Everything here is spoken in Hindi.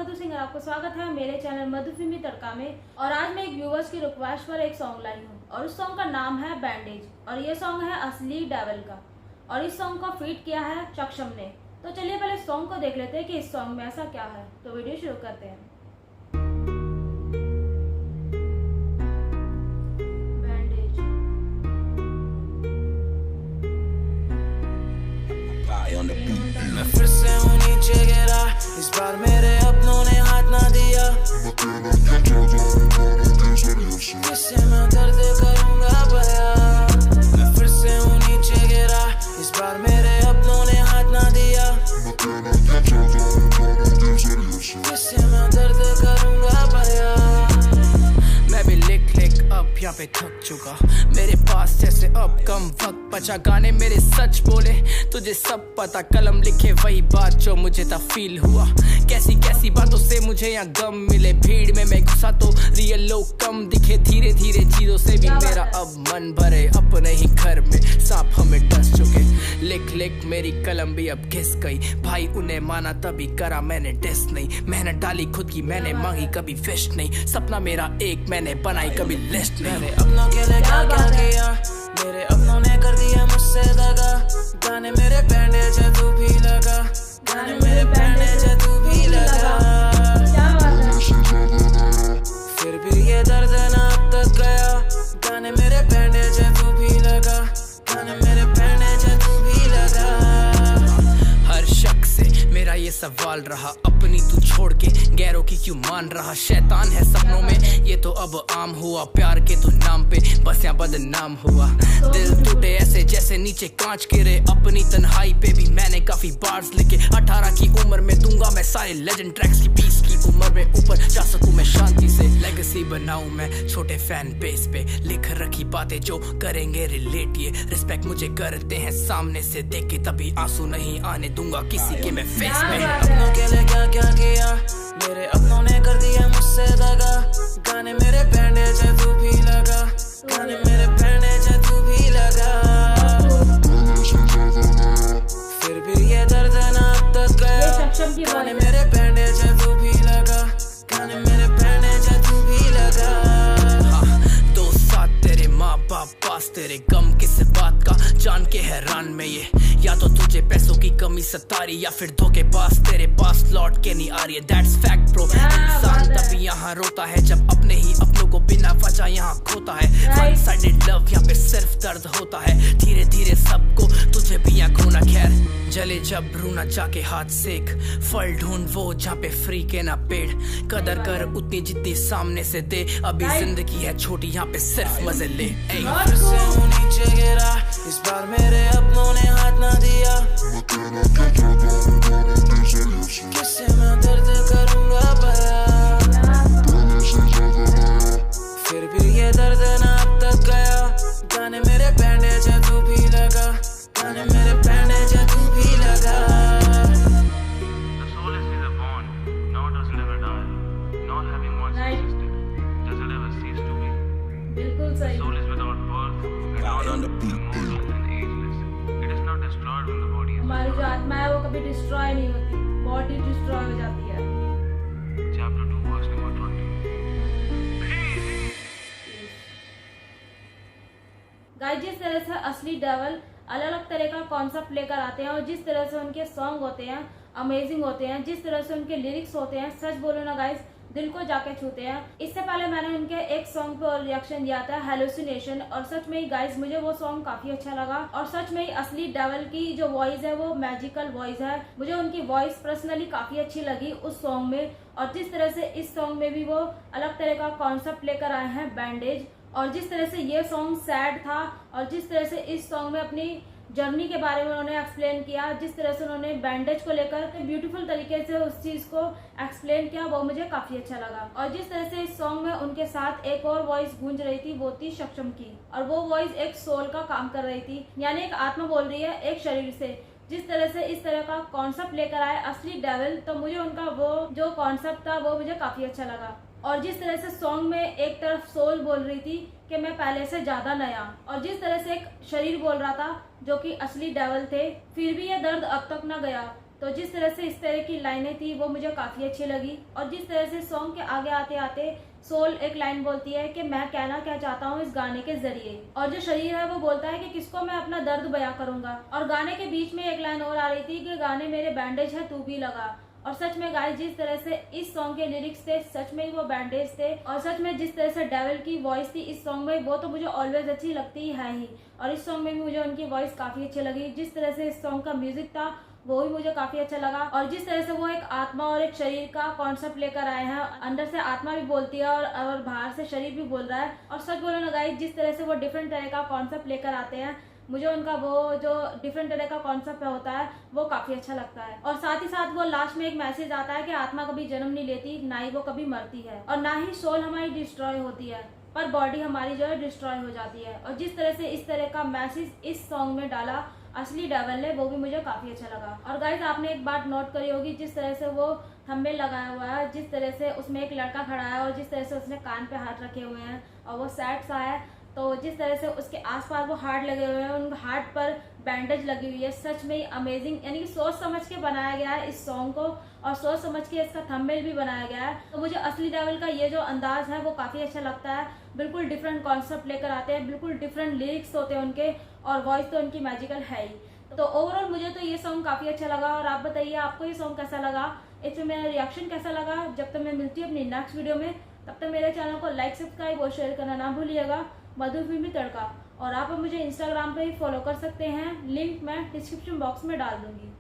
मधु सिंह, आपको स्वागत है मेरे चैनल मधु फिल्मी तड़का में। और आज मैं एक व्यूवर्स की रिक्वेस्ट पर एक सॉन्ग लाई हूँ और उस सॉन्ग का नाम है बैंडेज और ये सॉन्ग है असली डेविल का और इस सॉन्ग को फीट किया है सक्षम ने। तो चलिए पहले सॉन्ग को देख लेते हैं कि इस सॉन्ग में ऐसा क्या है। तो वीडियो शुरू करते हैं। मैं फिर से हूँ नीचे गिरा, इस बार मेरे अपनों ने हाथ ना दिया। किससे मैं दर्द करूँगा बयां। मैं फिर से हूँ नीचे गिरा, इस बार मेरे अपनों ने हाथ ना दिया। किससे मैं दर्द करूँगा बयां। मैं भी लिख अब यहाँ पे थक चुका, मेरे पास जैसे अब कम वक्त बचा। गाने मेरे सच बोले, तुझे सब पता, कलम लिखे वही बात जो मुझे तब फील हुआ। कैसी कैसी बातों से मुझे यहाँ गम मिले, भीड़ में मैं घुसा तो रियल लोग कम दिखे। धीरे धीरे चीजों से भी मेरा अब मन भरे, अपने ही घर में सांप हमें डस चुके। लिख लिख मेरी कलम भी अब घिस गई, भाई उन्हें माना तभी करा मैंने डिस नहीं। मेहनत डाली खुद की मैंने, मांगी कभी फिश नहीं। सपना मेरा एक मैंने बनाई कभी लिस्ट नहीं। मेरे अपनों के लिए क्या क्या किया, मेरे अपनों ने कर दिया मुझसे दगा। गाने मेरे बैंडेज है तू भी लगा, गाने मेरे बैंडेज है तू भी लगा। फिर भी ये दर्द ना अब तक गया। गाने मेरे बैंडेज है तू भी लगा, गाने मेरे बैंडेज है तू भी लगा। हर शख्स से मेरा ये सवाल रहा, अपनी तू छोड़ के गैरों की क्यों मान रहा। शैतान है सपनों में ये तो अब आम हुआ, प्यार के तू नाम पे बस यहाँ बदनाम हुआ। दिल टूटे ऐसे जैसे नीचे कांच गिरे, अपनी तन्हाई पे भी मैंने काफी बार्स लिखे। 18 की उम्र में दूंगा मैं सारे लेजेंड ट्रैक्स की, 20 की उम्र में ऊपर जा सकूं मैं शांति से। लेगेसी बनाऊं मैं छोटे फैन बेस पे, लिख रखी बातें जो करेंगे रिलेट। ये रिस्पेक्ट मुझे करते हैं सामने से देख के, तभी आंसू नहीं आने दूंगा किसी के मैं फेस में। अपनों के लिए क्या क्या किया, मेरे अपनों ने कर दिया मुझसे दगा। गाने मेरे बैंडेज है तू भी लगा, गाने मेरे बैंडेज है तू भी लगा। फिर भी ये दर्द ना अब तक गया। गाने मेरे बैंडेज है तू भी लगा, गाने मेरे बैंडेज है तू भी लगा। दो साथ तेरे माँ बाप पास, तेरे गम किस बात का जान के हैरान में ये। या तो तुझे पैसों की कमी सतारी, या फिर धोखेबाज तेरे पास लौट के नहीं आ रही है। That's fact bro. इंसान तभी यहाँ रोता है जब अपने ही अपनों को बिना वजह यहाँ खोता है। वन साइडेड लव यहाँ पे सिर्फ दर्द होता है, धीरे धीरे सबको तुझे भी यहाँ खोना। खैर जले जब रूना जाके हाथ सेक, फल ढूंढ वो जहाँ पे फ्री के ना पेड़। कदर कर उतनी जितनी सामने से दे, अभी जिंदगी है छोटी यहाँ पे सिर्फ मजे ले। फिर से हूँ नीचे गिरा, इस बार मेरे अपनों ने हाथ ना दिया। किससे मैं दर्द करूँगा बयां। फिर भी ये दर्द ना अब तक गया। गाने मेरे बैंडेज है तू भी लगा, गाने मेरे बैंडेज है तू भी लगा। बिल्कुल सही। हमारी जो आत्मा है वो कभी डिस्ट्रॉय नहीं होती, बॉडी डिस्ट्रॉय हो जाती है। गाइस, जिस तरह से असली डेविल अलग अलग तरह का कॉन्सेप्ट लेकर आते हैं और जिस तरह से उनके सॉन्ग होते हैं अमेजिंग होते हैं, जिस तरह से उनके लिरिक्स होते हैं, सच बोलो ना गाइस दिल को जाके छूते हैं। इससे पहले मैंने उनके एक सॉन्ग पे और रिएक्शन दिया था हेलुसिनेशन, और सच में ही गाइस मुझे वो सॉन्ग काफी अच्छा लगा। और सच में ही असली डेविल की जो वॉइस है वो मैजिकल वॉइस है, मुझे उनकी वॉइस पर्सनली काफी अच्छी लगी उस सॉन्ग में। और जिस तरह से इस सॉन्ग में भी वो अलग तरह का कॉन्सेप्ट लेकर आए हैं बैंडेज, और जिस तरह से ये सॉन्ग सैड था और जिस तरह से इस सॉन्ग में अपनी जर्नी के बारे में उन्होंने एक्सप्लेन किया, जिस तरह से उन्होंने बैंडेज को लेकर ब्यूटीफुल तरीके से उस चीज को एक्सप्लेन किया, वो मुझे काफी अच्छा लगा। और जिस तरह से इस सॉन्ग में उनके साथ एक और वॉइस गूंज रही थी वो थी सक्षम की, और वो वॉइस एक सोल का काम कर रही थी, यानी एक आत्मा बोल रही है एक शरीर से। जिस तरह से इस तरह का कॉन्सेप्ट लेकर आए असली डेविल, तो मुझे उनका वो जो कॉन्सेप्ट था वो मुझे काफी अच्छा लगा। और जिस तरह से सॉन्ग में एक तरफ सोल बोल रही थी कि मैं पहले से ज्यादा नया, और जिस तरह से एक शरीर बोल रहा था जो कि असली डेविल थे, फिर भी ये दर्द अब तक न गया। तो जिस तरह से इस तरह की लाइनें थी वो मुझे काफी अच्छी लगी। और जिस तरह से सॉन्ग के आगे आते आते सोल एक लाइन बोलती है कि मैं कहना क्या चाहता हूँ इस गाने के जरिए, और जो शरीर है वो बोलता है कि किसको मैं अपना दर्द बयां करूंगा। और गाने के बीच में एक लाइन और आ रही थी कि गाने मेरे बैंडेज है तू भी लगा। और सच में गाइस जिस तरह से इस सॉन्ग के लिरिक्स थे सच में ही वो बैंडेज थे। और सच में जिस तरह से डेविल की वॉइस थी इस सॉन्ग में वो तो मुझे ऑलवेज अच्छी लगती है ही। और इस सॉन्ग में भी मुझे उनकी वॉइस काफी अच्छी लगी। जिस तरह से इस सॉन्ग का म्यूजिक था वो भी मुझे काफी अच्छा लगा। और जिस तरह से वो एक आत्मा और एक शरीर का कॉन्सेप्ट लेकर आए हैं, अंदर से आत्मा भी बोलती है और बाहर से शरीर भी बोल रहा है। और सच बोलो ना गाइस जिस तरह से वो डिफरेंट तरह का कॉन्सेप्ट लेकर आते हैं मुझे उनका वो जो डिफरेंट तरह का कॉन्सेप्ट होता है वो काफी अच्छा लगता है। और साथ ही साथ वो लास्ट में एक मैसेज आता है कि आत्मा कभी जन्म नहीं लेती, ना ही वो कभी मरती है, और ना ही सोल हमारी डिस्ट्रॉय होती है, पर बॉडी हमारी जो है डिस्ट्रॉय हो जाती है। और जिस तरह से इस तरह का मैसेज इस सॉन्ग में डाला असली डेविल ने वो भी मुझे काफी अच्छा लगा। और गाइस आपने एक बात नोट करी होगी जिस तरह से वो थंबनेल लगाया हुआ है, जिस तरह से उसमें एक लड़का खड़ा है और जिस तरह से उसने कान पे हाथ रखे हुए हैं और वो सैड सा है, तो जिस तरह से उसके आसपास वो हार्ट लगे हुए हैं, उन हार्ट पर बैंडेज लगी हुई है। सच में अमेजिंग, यानी कि सोच समझ के बनाया गया है इस सॉन्ग को और सोच समझ के इसका थंबनेल भी बनाया गया है। तो मुझे असली डेविल का ये जो अंदाज है वो काफी अच्छा लगता है। बिल्कुल डिफरेंट कॉन्सेप्ट लेकर आते हैं, बिल्कुल डिफरेंट लिरिक्स होते हैं उनके, और वॉइस तो उनकी मैजिकल है ही। तो ओवरऑल मुझे तो ये सॉन्ग काफी अच्छा लगा। और आप बताइए आपको ये सॉन्ग कैसा लगा, इसमें मेरा रिएक्शन कैसा लगा। जब तक मैं मिलती हूँ अपनी नेक्स्ट वीडियो में, तब तक मेरे चैनल को लाइक सब्सक्राइब और शेयर करना ना भूलिएगा। मधुर फिल्मी तड़का। और आप मुझे इंस्टाग्राम पे भी फॉलो कर सकते हैं, लिंक मैं डिस्क्रिप्शन बॉक्स में डाल दूंगी।